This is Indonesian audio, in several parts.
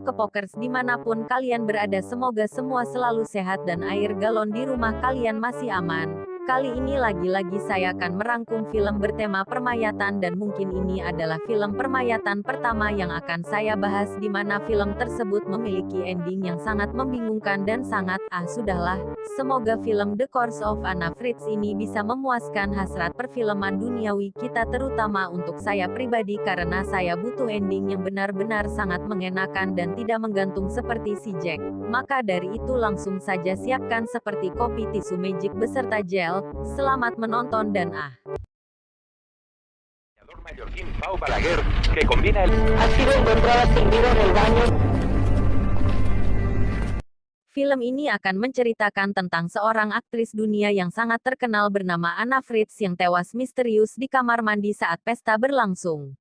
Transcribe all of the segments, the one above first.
Halo Kepokers dimanapun kalian berada, semoga semua selalu sehat dan air galon di rumah kalian masih aman. Kali ini lagi-lagi saya akan merangkum film bertema permayatan dan mungkin ini adalah film permayatan pertama yang akan saya bahas, di mana film tersebut memiliki ending yang sangat membingungkan dan sangat, sudahlah. Semoga film The Curse of Anna Fritz ini bisa memuaskan hasrat perfilman duniawi kita, terutama untuk saya pribadi, karena saya butuh ending yang benar-benar sangat mengenakan dan tidak menggantung seperti si Jack. Maka dari itu langsung saja siapkan seperti kopi, tisu magic beserta gel. Selamat menonton dan Mallorquín Pau Balaguer, que combina el... Ha sido encontrada sin vida en el baño. Film ini akan menceritakan tentang seorang aktris dunia yang sangat terkenal bernama Anna Fritz yang tewas misterius di kamar mandi saat pesta berlangsung.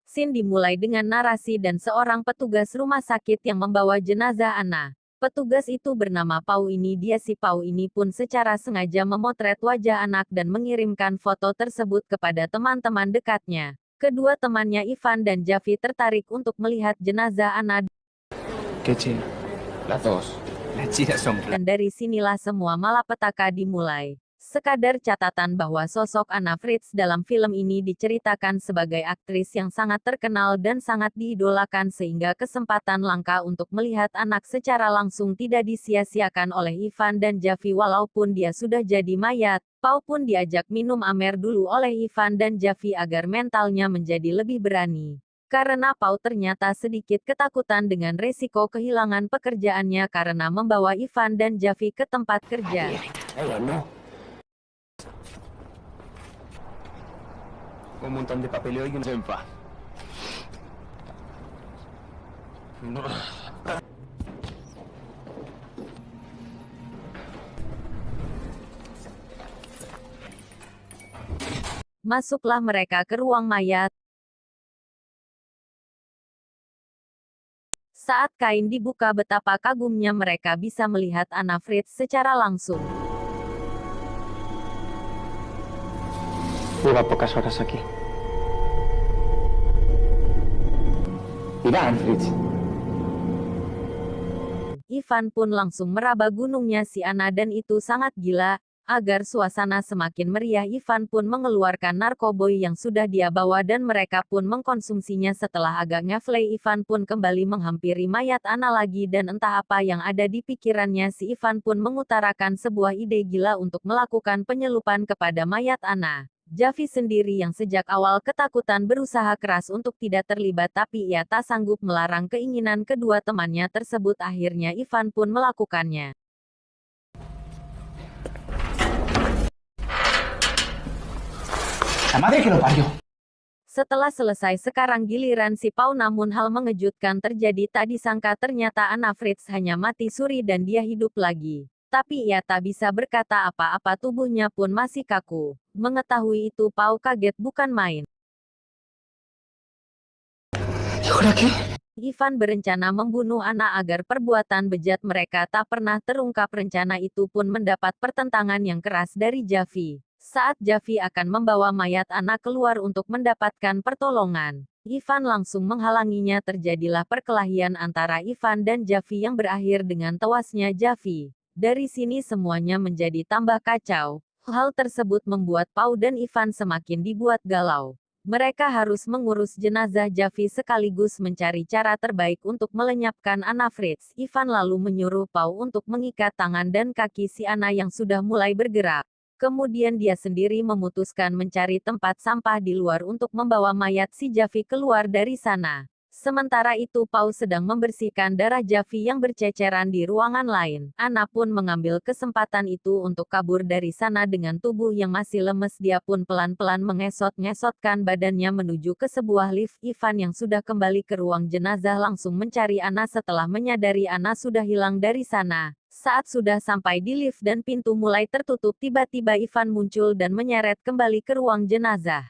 Scene dimulai dengan narasi dan seorang petugas rumah sakit yang membawa jenazah Anna. Petugas itu bernama Pau ini. Si Pau ini pun secara sengaja memotret wajah anak dan mengirimkan foto tersebut kepada teman-teman dekatnya. Kedua temannya Ivan dan Javi tertarik untuk melihat jenazah Anna. ¿Qué china? Las dos. Las chinas son... Dan dari sinilah semua malapetaka dimulai. Sekadar catatan bahwa sosok Anna Fritz dalam film ini diceritakan sebagai aktris yang sangat terkenal dan sangat diidolakan, sehingga kesempatan langka untuk melihat anak secara langsung tidak disia-siakan oleh Ivan dan Javi. Walaupun dia sudah jadi mayat, Pau pun diajak minum amer dulu oleh Ivan dan Javi agar mentalnya menjadi lebih berani. Karena Pau ternyata sedikit ketakutan dengan resiko kehilangan pekerjaannya karena membawa Ivan dan Javi ke tempat kerja. Un montón de papeleo y un en paz. No. Masuklah mereka ke ruang mayat. Saat kain dibuka, betapa kagumnya mereka bisa melihat Anna Fritz secara langsung. Lleva pocas horas aquí. Mira, Fritz. Ivan pun langsung meraba gunungnya si Anna dan itu sangat gila. Agar suasana semakin meriah, Ivan pun mengeluarkan narkoboy yang sudah dia bawa dan mereka pun mengkonsumsinya. Setelah agak ngeflay, Ivan pun kembali menghampiri mayat Anna lagi dan entah apa yang ada di pikirannya, si Ivan pun mengutarakan sebuah ide gila untuk melakukan penyelupan kepada mayat Anna. Javi sendiri yang sejak awal ketakutan berusaha keras untuk tidak terlibat, tapi ia tak sanggup melarang keinginan kedua temannya tersebut. Akhirnya Ivan pun melakukannya. Setelah selesai, sekarang giliran si Pau, namun hal mengejutkan terjadi. Tak disangka ternyata Anna Fritz hanya mati suri dan dia hidup lagi. Tapi ia tak bisa berkata apa-apa, tubuhnya pun masih kaku. Mengetahui itu Pau kaget bukan main. Ivan berencana membunuh Anna agar perbuatan bejat mereka tak pernah terungkap. Rencana itu pun mendapat pertentangan yang keras dari Javi. Saat Javi akan membawa mayat Anna keluar untuk mendapatkan pertolongan, Ivan langsung menghalanginya. Terjadilah perkelahian antara Ivan dan Javi yang berakhir dengan tewasnya Javi. Dari sini semuanya menjadi tambah kacau. Hal tersebut membuat Pau dan Ivan semakin dibuat galau. Mereka harus mengurus jenazah Javi sekaligus mencari cara terbaik untuk melenyapkan Anna Fritz. Ivan lalu menyuruh Pau untuk mengikat tangan dan kaki si Anna yang sudah mulai bergerak. Kemudian dia sendiri memutuskan mencari tempat sampah di luar untuk membawa mayat si Javi keluar dari sana. Sementara itu Pau sedang membersihkan darah Javi yang berceceran di ruangan lain. Anna pun mengambil kesempatan itu untuk kabur dari sana dengan tubuh yang masih lemes. Dia pun pelan-pelan mengesot-ngesotkan badannya menuju ke sebuah lift. Ivan yang sudah kembali ke ruang jenazah langsung mencari Anna setelah menyadari Anna sudah hilang dari sana. Saat sudah sampai di lift dan pintu mulai tertutup, tiba-tiba Ivan muncul dan menyeret kembali ke ruang jenazah.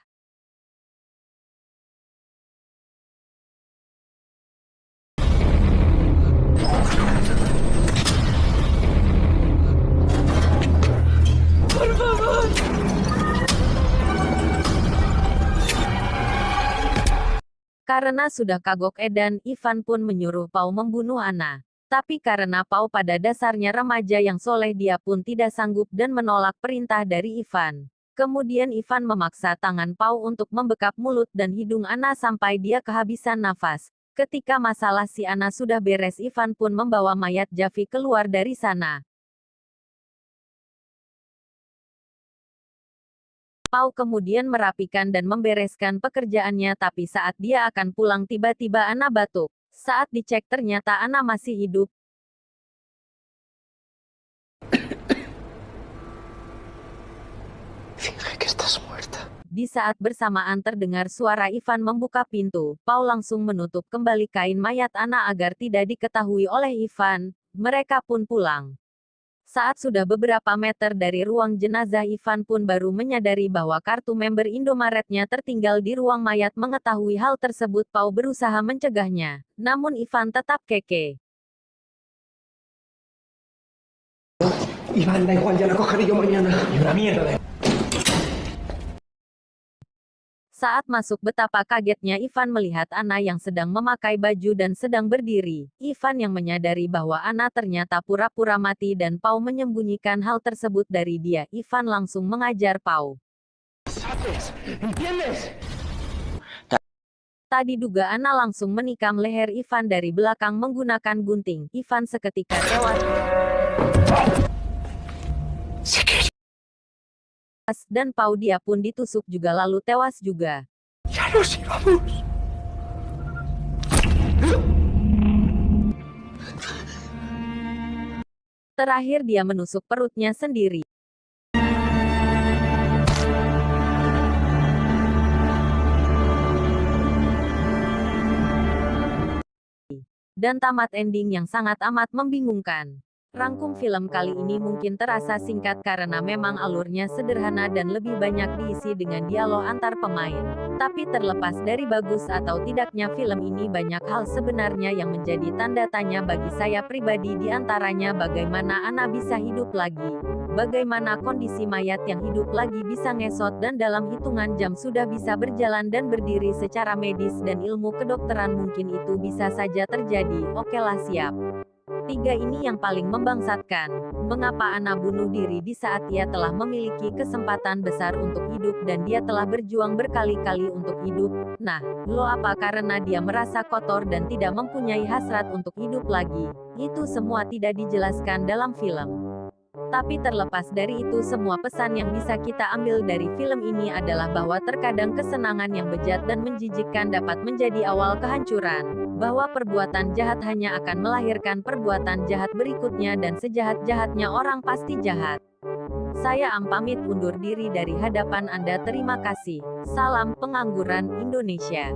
Karena sudah kagok edan, Ivan pun menyuruh Pau membunuh Anna. Tapi karena Pau pada dasarnya remaja yang soleh, dia pun tidak sanggup dan menolak perintah dari Ivan. Kemudian Ivan memaksa tangan Pau untuk membekap mulut dan hidung Anna sampai dia kehabisan nafas. Ketika masalah si Anna sudah beres, Ivan pun membawa mayat Javi keluar dari sana. Pau kemudian merapikan dan membereskan pekerjaannya, tapi saat dia akan pulang tiba-tiba Anna batuk. Saat dicek ternyata Anna masih hidup. Finge que estás muerta. Di saat bersamaan terdengar suara Ivan membuka pintu, Pau langsung menutup kembali kain mayat Anna agar tidak diketahui oleh Ivan. Mereka pun pulang. Saat sudah beberapa meter dari ruang jenazah, Ivan pun baru menyadari bahwa kartu member Indomaretnya tertinggal di ruang mayat. Mengetahui hal tersebut, Pau berusaha mencegahnya. Namun Ivan tetap kekeh. Iván, da igual, ya la cogeré yo mañana. Y una mierda de... Saat masuk, betapa kagetnya Ivan melihat Anna yang sedang memakai baju dan sedang berdiri. Ivan yang menyadari bahwa Anna ternyata pura-pura mati dan Pau menyembunyikan hal tersebut dari dia. Ivan langsung mengajar Pau. Tadi duga Anna langsung menikam leher Ivan dari belakang menggunakan gunting. Ivan seketika tewas. Dan Pau dia pun ditusuk juga lalu tewas juga. Ya nos íbamos. Terakhir dia menusuk perutnya sendiri. Dan tamat ending yang sangat amat membingungkan. Rangkum film kali ini mungkin terasa singkat karena memang alurnya sederhana dan lebih banyak diisi dengan dialog antar pemain. Tapi terlepas dari bagus atau tidaknya film ini, banyak hal sebenarnya yang menjadi tanda tanya bagi saya pribadi, di antaranya bagaimana Anna bisa hidup lagi. Bagaimana kondisi mayat yang hidup lagi bisa ngesot dan dalam hitungan jam sudah bisa berjalan dan berdiri. Secara medis dan ilmu kedokteran mungkin itu bisa saja terjadi. Okelah, siap. 3 ini yang paling membangsatkan. Mengapa Anna bunuh diri di saat ia telah memiliki kesempatan besar untuk hidup dan dia telah berjuang berkali-kali untuk hidup? Nah, lo apa karena dia merasa kotor dan tidak mempunyai hasrat untuk hidup lagi? Itu semua tidak dijelaskan dalam film. Tapi terlepas dari itu semua, pesan yang bisa kita ambil dari film ini adalah bahwa terkadang kesenangan yang bejat dan menjijikkan dapat menjadi awal kehancuran. Bahwa perbuatan jahat hanya akan melahirkan perbuatan jahat berikutnya dan sejahat-jahatnya orang pasti jahat. Saya pamit undur diri dari hadapan Anda. Terima kasih. Salam Pengangguran Indonesia.